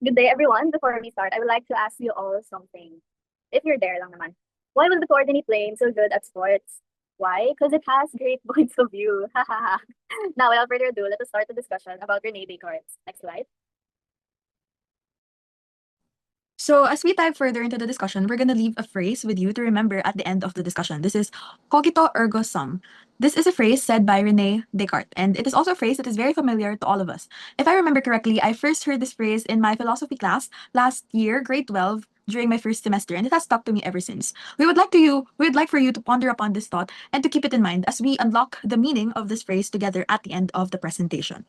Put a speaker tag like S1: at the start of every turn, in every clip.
S1: Good day, everyone. Before we start, I would like to ask you all something. If you're there lang naman. Why was the coordinate plane so good at sports? Why? Because it has great points of view. Now, without further ado, let us start the discussion about Rene Descartes. Next slide.
S2: So, as we dive further into the discussion, we're going to leave a phrase with you to remember at the end of the discussion. This is cogito ergo sum. This is a phrase said by Rene Descartes, and it is also a phrase that is very familiar to all of us. If I remember correctly, I first heard this phrase in my philosophy class last year, grade 12, during my first semester, and it has stuck to me ever since. We would like for you to ponder upon this thought and to keep it in mind as we unlock the meaning of this phrase together at the end of the presentation.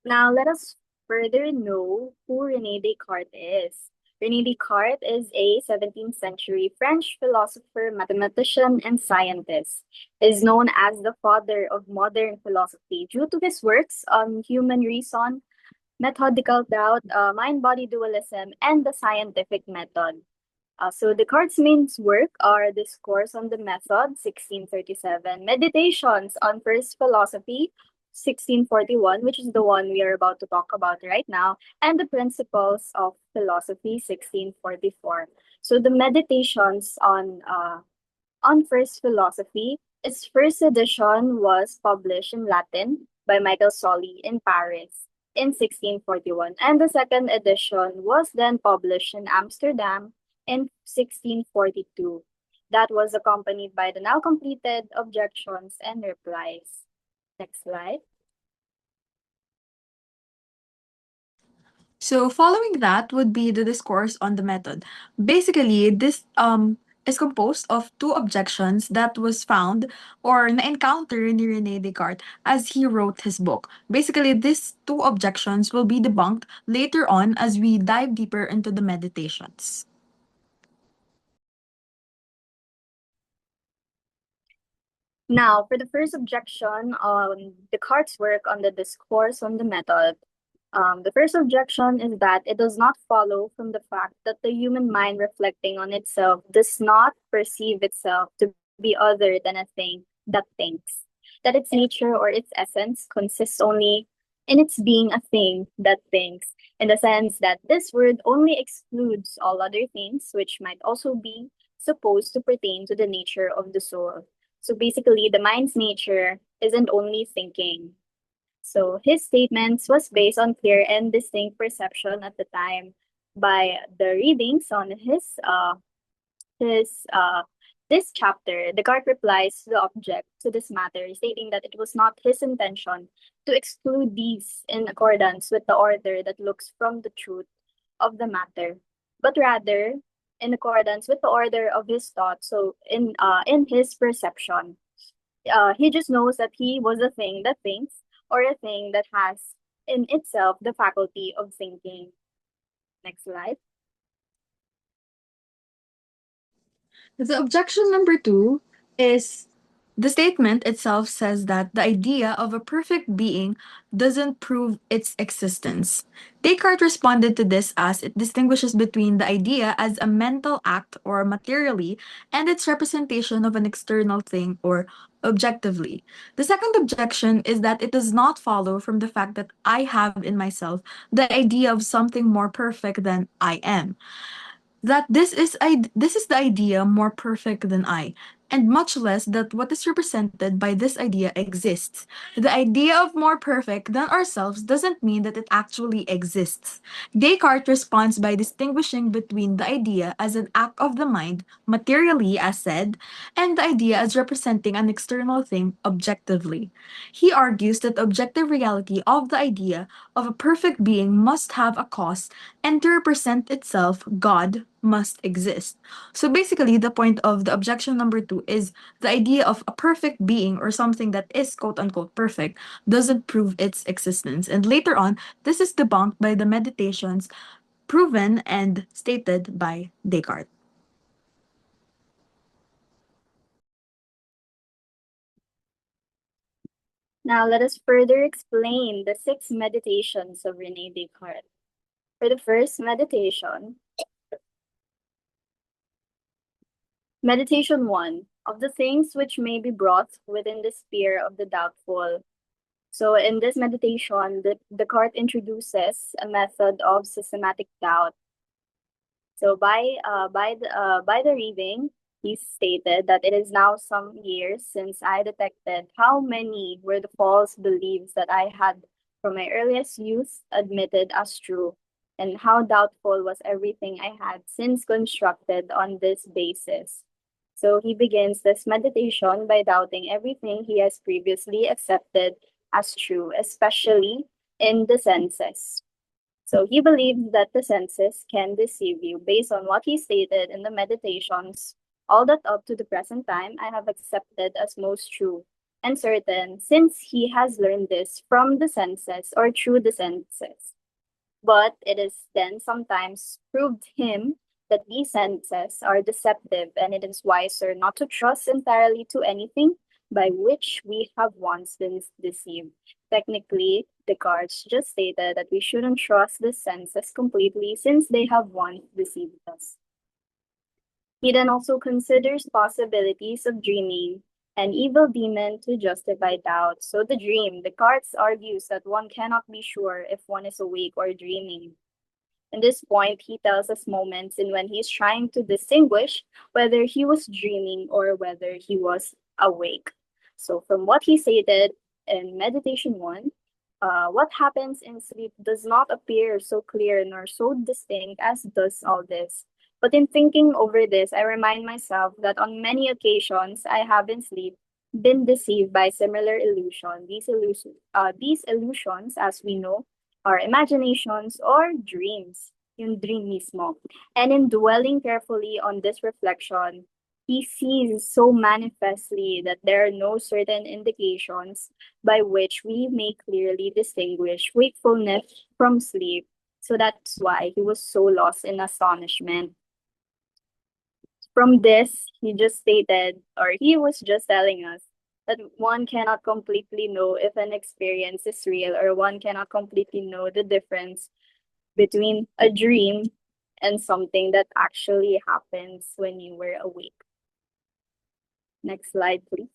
S1: Now, let us further know who Rene Descartes is. Rene Descartes is a 17th century French philosopher, mathematician, and scientist. He is known as the father of modern philosophy due to his works on human reason, methodical doubt, mind-body dualism, and the scientific method. So Descartes' main work are Discourse on the Method, 1637, Meditations on First Philosophy, 1641, which is the one we are about to talk about right now, and the Principles of Philosophy, 1644. So the Meditations on First Philosophy, its first edition was published in Latin by Michael Solly in Paris in 1641, and the second edition was then published in Amsterdam in 1642. That was accompanied by the now completed objections and replies. Next slide.
S2: So following that would be the discourse on the method. Basically, this is composed of two objections that was found or na-encounter ni Rene Descartes as he wrote his book. Basically, these two objections will be debunked later on as we dive deeper into the meditations.
S1: Now, for the first objection on Descartes' work on the discourse on the method, the first objection is that it does not follow from the fact that the human mind reflecting on itself does not perceive itself to be other than a thing that thinks, that its nature or its essence consists only in its being a thing that thinks, in the sense that this word only excludes all other things, which might also be supposed to pertain to the nature of the soul. So basically, the mind's nature isn't only thinking. So his statements was based on clear and distinct perception at the time by the readings on his this chapter. Descartes replies to the object to this matter, stating that it was not his intention to exclude these in accordance with the order that looks from the truth of the matter, but rather in accordance with the order of his thought. So in his perception, he just knows that he was a thing that thinks or a thing that has in itself the faculty of thinking. Next slide.
S2: The objection number two is the statement itself says that the idea of a perfect being doesn't prove its existence. Descartes responded to this as it distinguishes between the idea as a mental act or materially and its representation of an external thing or objectively. The second objection is that it does not follow from the fact that I have in myself the idea of something more perfect than I am, that this is the idea more perfect than I, and much less that what is represented by this idea exists. The idea of more perfect than ourselves doesn't mean that it actually exists. Descartes responds by distinguishing between the idea as an act of the mind, materially as said, and the idea as representing an external thing objectively. He argues that the objective reality of the idea of a perfect being must have a cause, and to represent itself, God must exist. So basically, the point of the objection number two is the idea of a perfect being or something that is quote unquote perfect doesn't prove its existence. And later on, this is debunked by the meditations proven and stated by Descartes.
S1: Now let us further explain the six meditations of Rene Descartes. For the first meditation, meditation one, of the things which may be brought within the sphere of the doubtful. So in this meditation, Descartes introduces a method of systematic doubt. So by the reading, he stated that it is now some years since I detected how many were the false beliefs that I had from my earliest youth admitted as true, and how doubtful was everything I had since constructed on this basis. So he begins this meditation by doubting everything he has previously accepted as true, especially in the senses. So he believes that the senses can deceive you based on what he stated in the meditations. All that up to the present time I have accepted as most true and certain, since he has learned this from the senses or through the senses. But it is then sometimes proved him that these senses are deceptive, and it is wiser not to trust entirely to anything by which we have once been deceived. Technically, Descartes just stated that we shouldn't trust the senses completely since they have once deceived us. He then also considers possibilities of dreaming an evil demon to justify doubt. So the dream, Descartes argues that one cannot be sure if one is awake or dreaming. In this point, he tells us moments in when he's trying to distinguish whether he was dreaming or whether he was awake. So, from what he stated in Meditation 1, what happens in sleep does not appear so clear nor so distinct as does all this. But in thinking over this, I remind myself that on many occasions I have in sleep been deceived by similar illusion. These illusions, as we know, are imaginations or dreams, yung dream mismo. And in dwelling carefully on this reflection, he sees so manifestly that there are no certain indications by which we may clearly distinguish wakefulness from sleep. So that's why he was so lost in astonishment. From this, he just stated, or he was just telling us, that one cannot completely know if an experience is real, or one cannot completely know the difference between a dream and something that actually happens when you were awake. Next slide, please.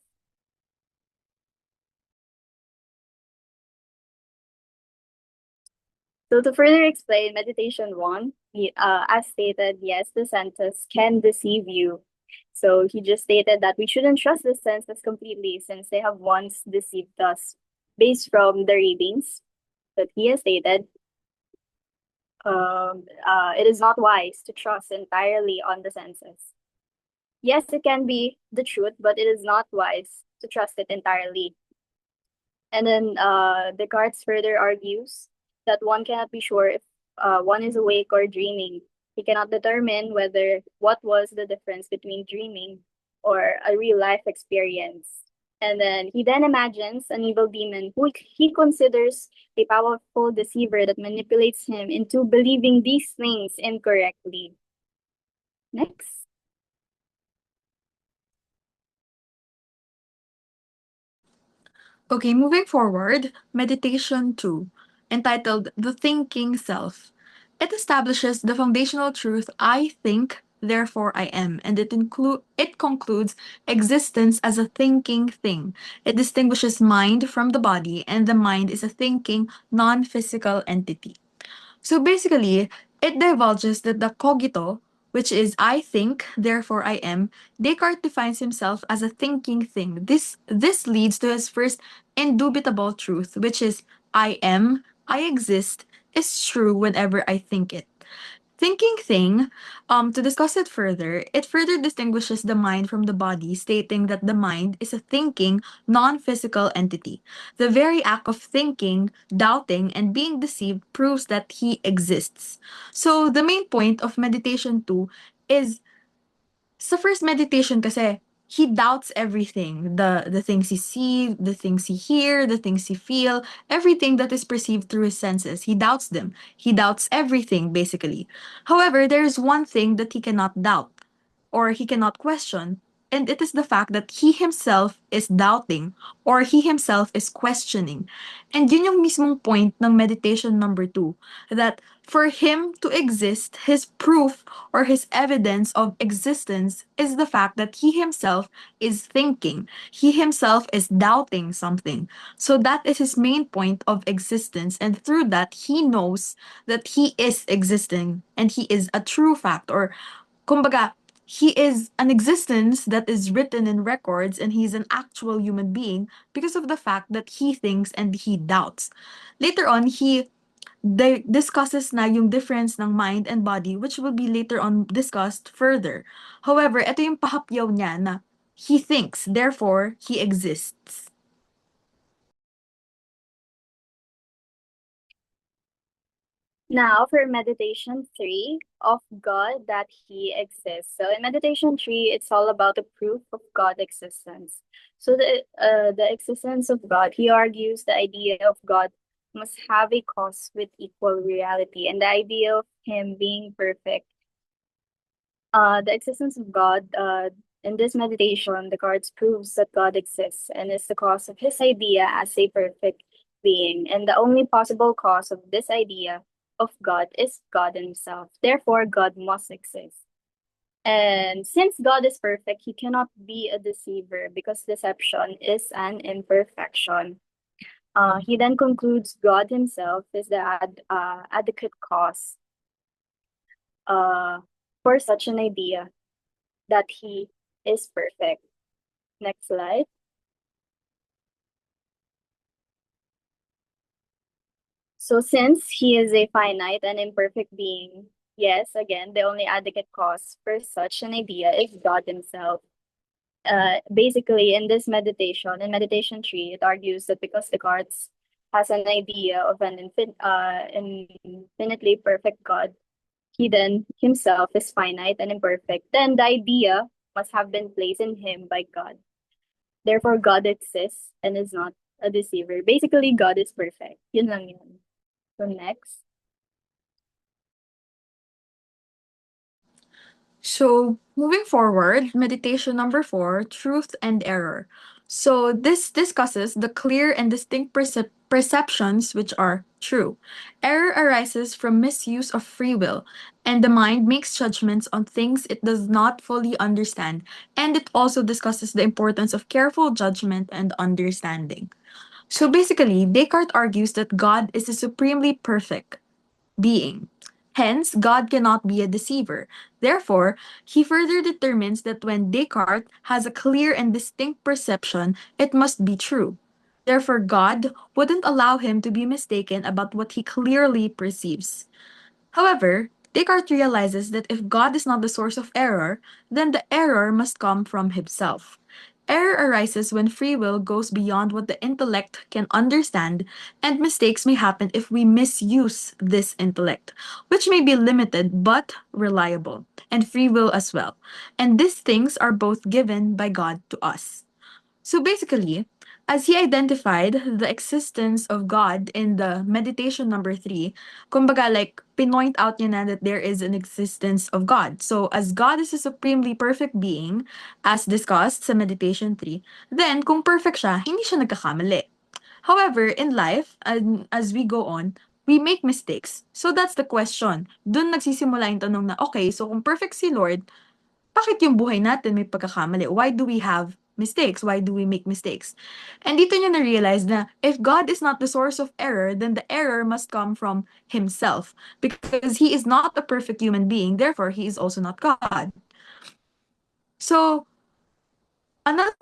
S1: So to further explain meditation one, as stated, yes, the senses can deceive you. So he just stated that we shouldn't trust the senses completely since they have once deceived us. Based from the readings that he has stated, it is not wise to trust entirely on the senses. Yes, it can be the truth, but it is not wise to trust it entirely. And then Descartes further argues that one cannot be sure if one is awake or dreaming. He cannot determine whether what was the difference between dreaming or a real life experience. And then he then imagines an evil demon who he considers a powerful deceiver that manipulates him into believing these things incorrectly. Next.
S2: Okay, moving forward, meditation 2, entitled The Thinking Self. It establishes the foundational truth I think, therefore I am, and it concludes existence as a thinking thing. It distinguishes mind from the body, and the mind is a thinking, non-physical entity. So basically, it divulges that the cogito, which is I think, therefore I am, Descartes defines himself as a thinking thing. This leads to his first indubitable truth, which is I am, I exist, is true whenever I think it. Thinking thing, to discuss it further, it further distinguishes the mind from the body, stating that the mind is a thinking, non physical entity. The very act of thinking, doubting, and being deceived proves that he exists. So, the main point of meditation 2 is sa first meditation kasi, he doubts everything. The things he see, the things he hear, the things he feel, everything that is perceived through his senses. He doubts them. He doubts everything, basically. However, there is one thing that he cannot doubt or he cannot question, and it is the fact that he himself is doubting or he himself is questioning. And yun yung mismong point ng meditation number 2, that For him to exist, his proof or his evidence of existence is the fact that he himself is thinking. He himself is doubting something. So that is his main point of existence. And through that, he knows that he is existing and he is a true fact, or kumbaga, he is an existence that is written in records and he's an actual human being because of the fact that he thinks and he doubts. Later on, he discusses na yung difference ng mind and body, which will be later on discussed further. However, ito yung pahapyaw niya na he thinks, therefore he exists.
S1: Now for meditation three of God that he exists. So in meditation three, it's all about the proof of God existence. So the existence of God, he argues the idea of God must have a cause with equal reality, and the idea of him being perfect. The existence of God. In this meditation, the cards proves that God exists and is the cause of his idea as a perfect being, and the only possible cause of this idea of God is God himself. Therefore, God must exist. And since God is perfect, he cannot be a deceiver because deception is an imperfection. He then concludes God himself is the adequate cause uh, for such an idea that he is perfect. Next slide. So since he is a finite and imperfect being, yes, again, the only adequate cause for such an idea is God himself. Basically, in this meditation, in meditation tree, it argues that because Descartes has an idea of an infinitely perfect God, he then himself is finite and imperfect, then the idea must have been placed in him by God. Therefore, God exists and is not a deceiver. Basically, God is perfect. Yun lang yun. So next.
S2: So, moving forward, meditation number 4, truth and error. So, this discusses the clear and distinct perceptions which are true. Error arises from misuse of free will, and the mind makes judgments on things it does not fully understand. And it also discusses the importance of careful judgment and understanding. So, basically, Descartes argues that God is a supremely perfect being. Hence, God cannot be a deceiver. Therefore, he further determines that when Descartes has a clear and distinct perception, it must be true. Therefore, God wouldn't allow him to be mistaken about what he clearly perceives. However, Descartes realizes that if God is not the source of error, then the error must come from himself. Error arises when free will goes beyond what the intellect can understand, and mistakes may happen if we misuse this intellect, which may be limited but reliable, and free will as well. And these things are both given by God to us. So basically, as he identified the existence of God in the meditation number 3, kumbaga like pinoint out niya na that there is an existence of God. So as God is a supremely perfect being, as discussed sa meditation 3, then kung perfect siya, hindi siya nagkakamali. However, in life, as we go on, we make mistakes. So that's the question. Doon nagsisimula yung tanong na, okay, so kung perfect si Lord, bakit yung buhay natin may pagkakamali? Why do we have mistakes? Why do we make mistakes? And dito niya na-realize na if God is not the source of error, then the error must come from himself because he is not a perfect human being, therefore he is also not God. So, another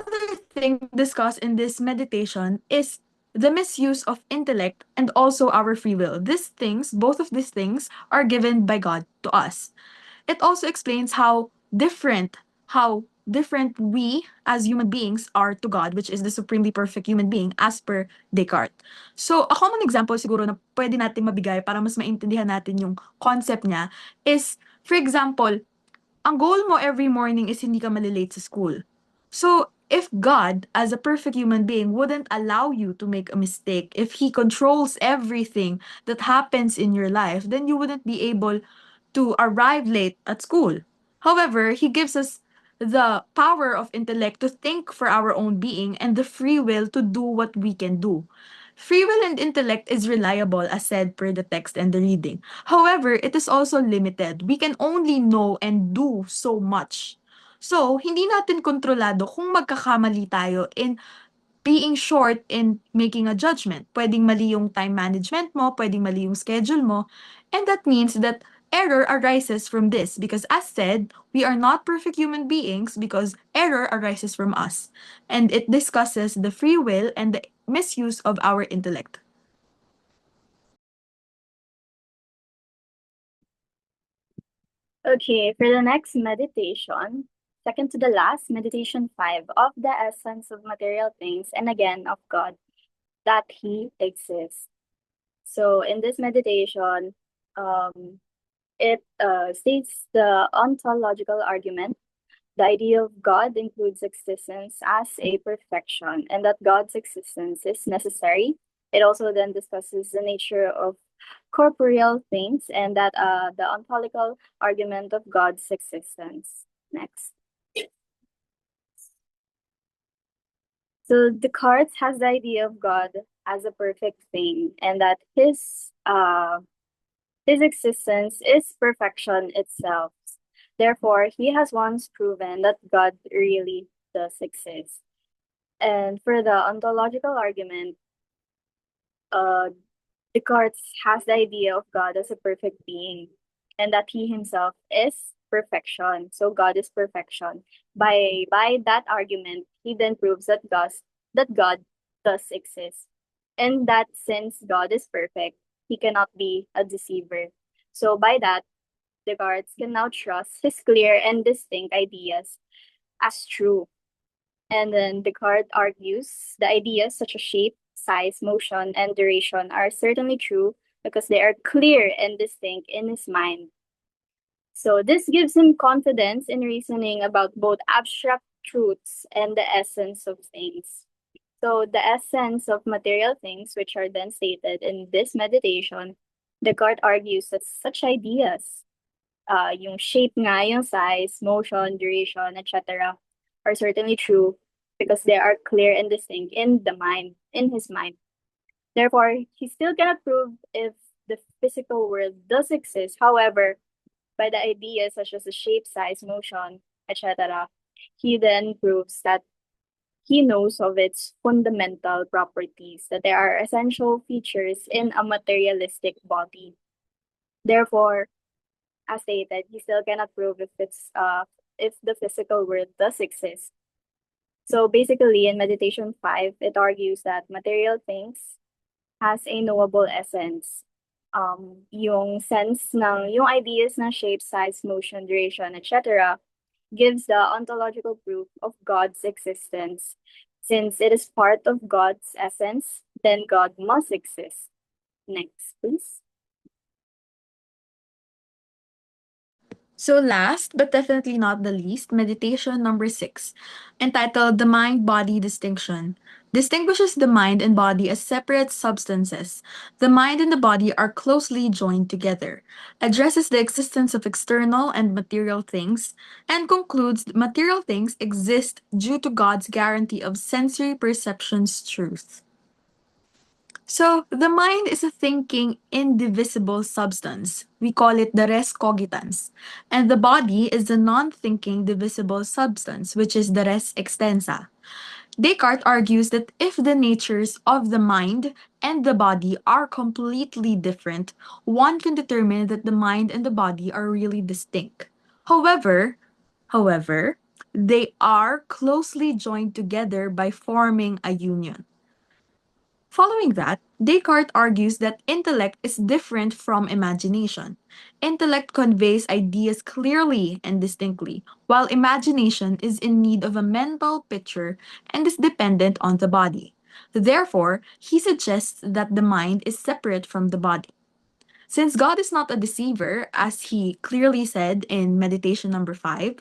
S2: thing discussed in this meditation is the misuse of intellect and also our free will. These things, both of these things, are given by God to us. It also explains how different we as human beings are to God, which is the supremely perfect human being as per Descartes. So, a common example siguro na pwede natin mabigay para mas maintindihan natin yung concept niya is, for example, ang goal mo every morning is hindi ka malilate sa school. So, if God, as a perfect human being, wouldn't allow you to make a mistake, if He controls everything that happens in your life, then you wouldn't be able to arrive late at school. However, He gives us the power of intellect to think for our own being and the free will to do what we can do. Free will and intellect is reliable as said per the text and the reading. However, it is also limited. We can only know and do so much. So, hindi natin kontrolado kung magkakamali tayo in being short in making a judgment. Pwedeng mali yung time management mo, pwedeng mali yung schedule mo, and that means that error arises from this because as said, we are not perfect human beings because error arises from us. And it discusses the free will and the misuse of our intellect.
S1: Okay, for the next meditation, second to the last, meditation 5, of the essence of material things and again of God, that He exists. So in this meditation, it states the ontological argument. The idea of God includes existence as a perfection, and that God's existence is necessary. It also then discusses the nature of corporeal things and that the ontological argument of God's existence. Next. So Descartes has the idea of God as a perfect thing, and that his existence is perfection itself. Therefore, he has once proven that God really does exist. And for the ontological argument, uh, Descartes has the idea of God as a perfect being and that he himself is perfection. So God is perfection. By that argument, he then proves that God does exist. And that since God is perfect, he cannot be a deceiver. So by that, Descartes can now trust his clear and distinct ideas as true. And then Descartes argues the ideas such as shape, size, motion, and duration are certainly true because they are clear and distinct in his mind. So this gives him confidence in reasoning about both abstract truths and the essence of things. So the essence of material things, which are then stated in this meditation, Descartes argues that such ideas, yung shape nga, yung size, motion, duration, etc., are certainly true because they are clear and distinct in the mind, in his mind. Therefore, he still cannot prove if the physical world does exist. However, by the ideas such as the shape, size, motion, etc., he then proves that he knows of its fundamental properties, that there are essential features in a materialistic body. Therefore, as stated, he still cannot prove if the physical world does exist. So basically, in meditation 5, it argues that material things has a knowable essence. Yung ideas ng shape, size, motion, duration, etc., gives the ontological proof of God's existence. Since it is part of God's essence, then God must exist. Next, please.
S2: So, last but definitely not the least, meditation number 6, entitled The Mind Body Distinction, distinguishes the mind and body as separate substances. The mind and the body are closely joined together, addresses the existence of external and material things, and concludes that material things exist due to God's guarantee of sensory perception's truth. So, the mind is a thinking, indivisible substance. We call it the res cogitans. And the body is a non thinking, divisible substance, which is the res extensa. Descartes argues that if the natures of the mind and the body are completely different, one can determine that the mind and the body are really distinct. However, however, they are closely joined together by forming a union. Following that, Descartes argues that intellect is different from imagination. Intellect conveys ideas clearly and distinctly, while imagination is in need of a mental picture and is dependent on the body. Therefore, he suggests that the mind is separate from the body. Since God is not a deceiver, as he clearly said in meditation number 5,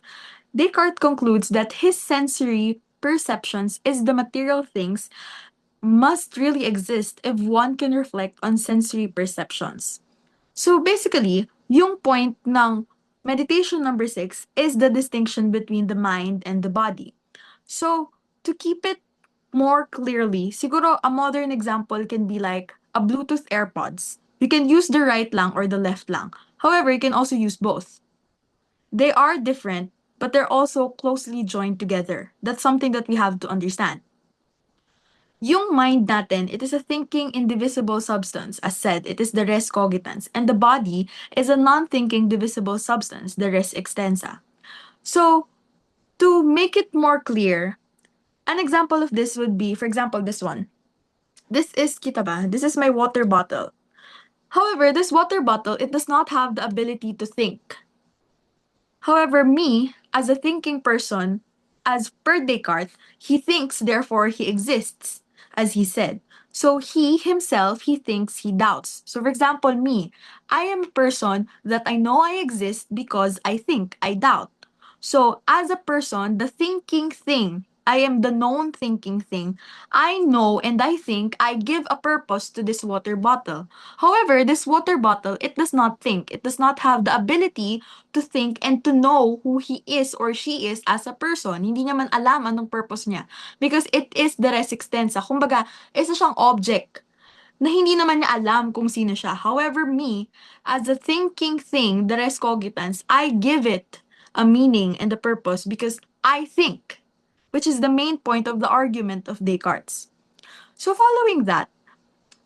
S2: Descartes concludes that his sensory perceptions is the material things must really exist if one can reflect on sensory perceptions. So basically, yung point ng meditation number 6 is the distinction between the mind and the body. So, to keep it more clearly, siguro a modern example can be like a Bluetooth AirPods. You can use the right lang or the left lang. However, you can also use both. They are different, but they're also closely joined together. That's something that we have to understand. Yung mind natin, it is a thinking indivisible substance. As said, it is the res cogitans. And the body is a non-thinking divisible substance, the res extensa. So, to make it more clear, an example of this would be, for example, this one. This is kita ba? This is my water bottle. However, this water bottle, it does not have the ability to think. However, me, as a thinking person, as per Descartes, he thinks, therefore he exists, as he said. So he himself, he thinks, he doubts. So for example, me, I am a person that I know I exist because I think, I doubt. So as a person, the thinking thing, I am the known thinking thing. I know and I think I give a purpose to this water bottle. However, this water bottle, it does not think. It does not have the ability to think and to know who he is or she is as a person. Hindi niya man alam anong purpose niya. Because it is the res extensa. Kumbaga, isa siyang object na hindi naman niya alam kung sino siya. However, me, as a thinking thing, the res cogitans, I give it a meaning and a purpose because I think, which is the main point of the argument of Descartes. So following that,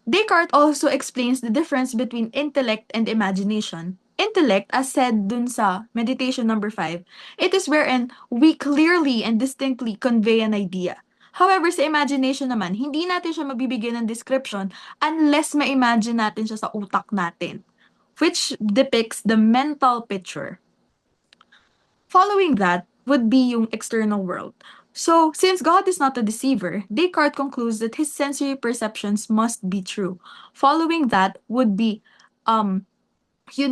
S2: Descartes also explains the difference between intellect and imagination. Intellect, as said dun sa meditation number 5, it is wherein we clearly and distinctly convey an idea. However, sa imagination naman, hindi natin siya mabibigyan ng description unless ma-imagine natin siya sa utak natin, which depicts the mental picture. Following that would be yung external world. So, since God is not a deceiver, Descartes concludes that his sensory perceptions must be true. Following that would be, yun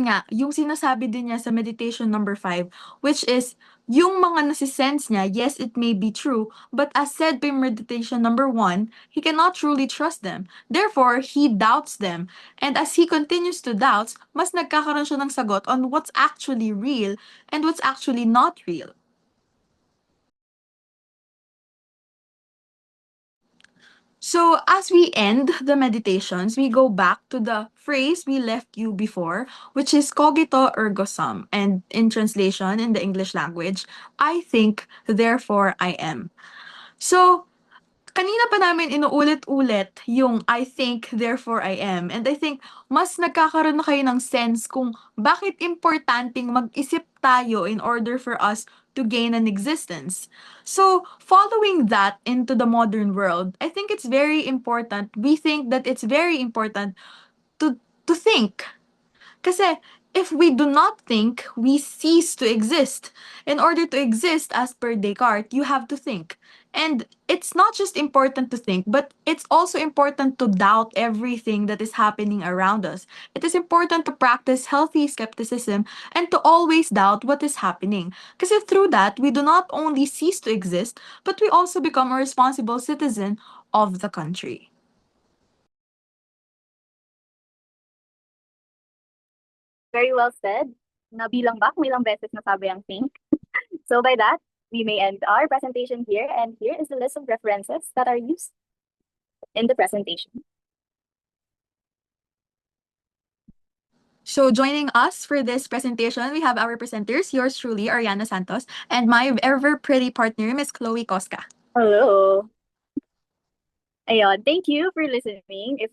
S2: nga, yung sinasabi din niya sa meditation number 5, which is, yung mga nasisense niya, yes, it may be true, but as said by meditation number 1, he cannot truly trust them. Therefore, he doubts them. And as he continues to doubt, mas nagkakaroon siya ng sagot on what's actually real and what's actually not real. So, as we end the meditations, we go back to the phrase we left you before, which is cogito ergo sum. And in translation in the English language, I think, therefore I am. So, kanina pa namin inuulit-ulit yung I think, therefore I am. And I think mas nagkakaroon na kayo ng sense kung bakit importanteng mag-isip tayo in order for us to gain an existence. So, following that into the modern world, I think it's very important. We think that it's very important to think. Kasi if we do not think, we cease to exist. In order to exist, as per Descartes, you have to think. And it's not just important to think, but it's also important to doubt everything that is happening around us. It is important to practice healthy skepticism and to always doubt what is happening. Because through that, we do not only cease to exist, but we also become a responsible citizen of the country.
S1: Very well said. Nabilang ba kung ilang beses nasabi ang think? So by that, we may end our presentation here, and here is the list of references that are used in the presentation.
S2: So joining us for this presentation, we have our presenters, yours truly, Ariana Santos, and my ever pretty partner, Miss Chloe Cosca.
S1: Hello. Ayun, thank you for listening. If